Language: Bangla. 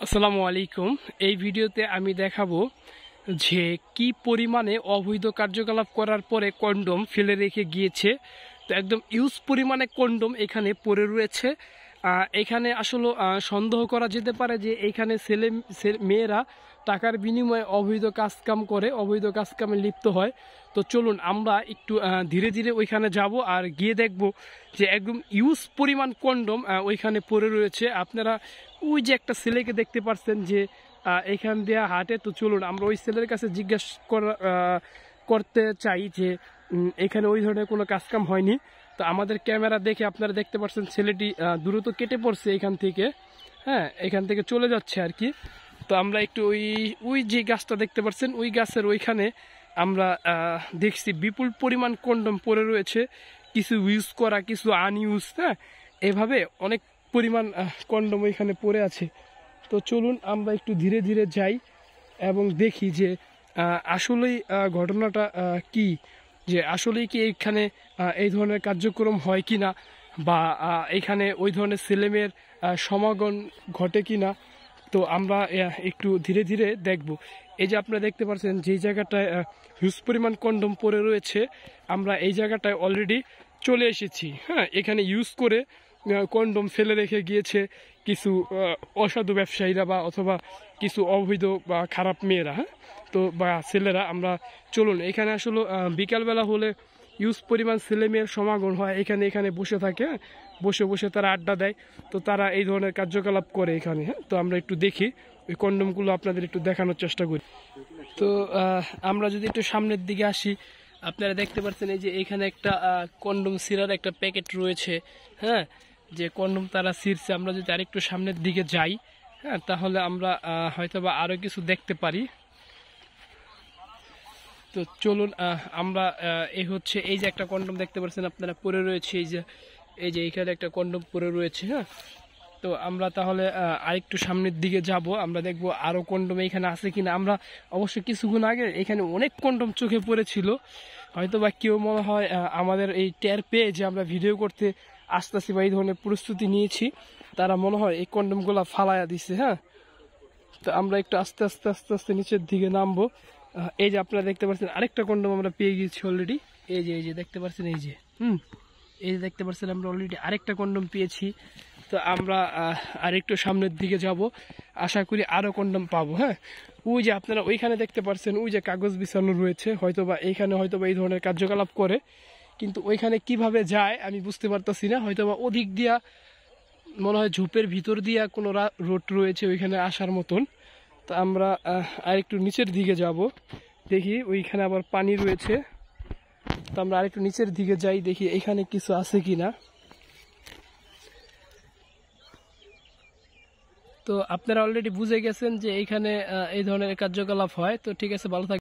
আসসালামু আলাইকুম। এই ভিডিওতে আমি দেখাবো যে কি পরিমাণে অবৈধ কার্যকলাপ করার পরে কন্ডম ফেলে রেখে গিয়েছে। তো একদম ইউজ পরিমাণে কন্ডম এখানে পড়ে রয়েছে। এখানে আসলে সন্দেহ করা যেতে পারে যে এখানে মেয়েরা টাকার বিনিময়ে অবৈধ কাজকাম করে, অবৈধ কাজকামে লিপ্ত হয়। তো চলুন আমরা একটু ধীরে ধীরে ওইখানে যাব আর গিয়ে দেখব যে একদম ইউজ পরিমাণ কন্ডম ওইখানে পড়ে রয়েছে। আপনারা ওই যে একটা ছেলেকে দেখতে পাচ্ছেন যে এখান দিয়ে হাঁটে। তো চলুন আমরা ওই ছেলের কাছে জিজ্ঞাসা করতে চাই যে এখানে ওই ধরনের কোনো কাজকাম হয়নি। তো আমাদের ক্যামেরা দেখে আপনারা দেখতে পাচ্ছেন ছেলেটি দ্রুত কেটে পড়ছে এখান থেকে, এখান থেকে চলে যাচ্ছে আর কি। তো আমরা একটু ওই যে গাছটা দেখতে পাচ্ছেন ওই গাছের ওইখানে আমরা দেখছি বিপুল পরিমাণ কন্ডম পড়ে রয়েছে, কিছু ইউজ করা, কিছু আনইউজ, এভাবে অনেক পরিমাণ কন্ডম ওইখানে পড়ে আছে। তো চলুন আমরা একটু ধীরে ধীরে যাই এবং দেখি যে আসলেই ঘটনাটা কি, যে আসলেই কি এইখানে এই ধরনের কার্যক্রম হয় কি না, বা এখানে ওই ধরনের ছেলেমেয়ের সমাগম ঘটে কি না। তো আমরা একটু ধীরে ধীরে দেখব। এই যে আপনারা দেখতে পাচ্ছেন যেই জায়গাটায় হিউজ পরিমাণ কন্ডম পড়ে রয়েছে, আমরা এই জায়গাটায় অলরেডি চলে এসেছি। এখানে ইউজ করে কন্ডম ফেলে রেখে গিয়েছে কিছু অসাধু ব্যবসায়ীরা বা অথবা কিছু অবৈধ বা খারাপ মেয়েরা, তো বা ছেলেরা। আমরা চলুন এখানে আসলে বিকালবেলা হলে ইউজ পরিমাণ ছেলে মেয়ের সমাগম হয়, এখানে বসে থাকে, বসে বসে তারা আড্ডা দেয়। তো তারা এই ধরনের কার্যকলাপ করে এখানে। তো আমরা একটু দেখি ওই কন্ডমগুলো আপনাদের একটু দেখানোর চেষ্টা করি। তো আমরা যদি একটু সামনের দিকে আসি, আপনারা দেখতে পাচ্ছেন এই যে এখানে একটা কন্ডম ছিঁড়ার একটা প্যাকেট রয়েছে, যে কন্ডম তারা ছিঁড়ছে। আমরা যদি আরেকটু সামনের দিকে যাই, তাহলে আমরা হয়তোবা আরো কিছু দেখতে পারি। তো চলুন আমরা এই হচ্ছে এই যে একটা কন্ডম দেখতে পাচ্ছেন আপনারা পরে রয়েছে, এই যে এখানে একটা কন্ডম পরে রয়েছে। তো আমরা তাহলে আরেকটু সামনের দিকে যাব, আমরা দেখব আরো কন্ডম এখানে আছে কিনা। আমরা অবশ্যই কিছুক্ষণ আগে এখানে অনেক কন্ডম চোখে পড়েছিল, হয়তোবা কেউ মনে হয় আমাদের এই টের পেয়ে যে আমরা ভিডিও করতে আসতেছি বা এই ধরনের প্রস্তুতি নিয়েছি, তারা মনে হয় এই কন্ডমগুলা ফালাইয়া দিছে। তো আমরা একটু আস্তে আস্তে আস্তে আস্তে নিচের দিকে নামবো। এই যে আপনারা দেখতে পাচ্ছেন আরেকটা কন্ডম আমরা পেয়ে গেছি অলরেডি। এই যে দেখতে পাচ্ছেন এই যে এই যে দেখতে পাচ্ছেন আমরা অলরেডি আরেকটা কন্ডম পেয়েছি। তো আমরা আরেকটু সামনের দিকে যাব, আশা করি আরো কন্ডম পাবো। ওই যে আপনারা ওইখানে দেখতে পাচ্ছেন ওই যে কাগজ বিছানো রয়েছে, হয়তোবা এইখানে হয়তোবা এই ধরনের কার্যকলাপ করে, কিন্তু ওইখানে কিভাবে যায় আমি বুঝতে পারতেছি না। হয়তোবা ওদিক দিয়া মনে হয় ঝোপের ভিতর দিয়া কোনো রোড রয়েছে ওইখানে আসার মতন। তো আমরা আরেকটু নিচের দিকে যাব, দেখি ওইখানে আবার পানি রয়েছে। তো আমরা আরেকটু নিচের দিকে যাই, দেখি এখানে কিছু আছে কিনা। তো আপনারা অলরেডি বুঝে গেছেন যে এইখানে এই ধরনের কার্যকলাপ হয়। তো ঠিক আছে, ভালো থাকবেন।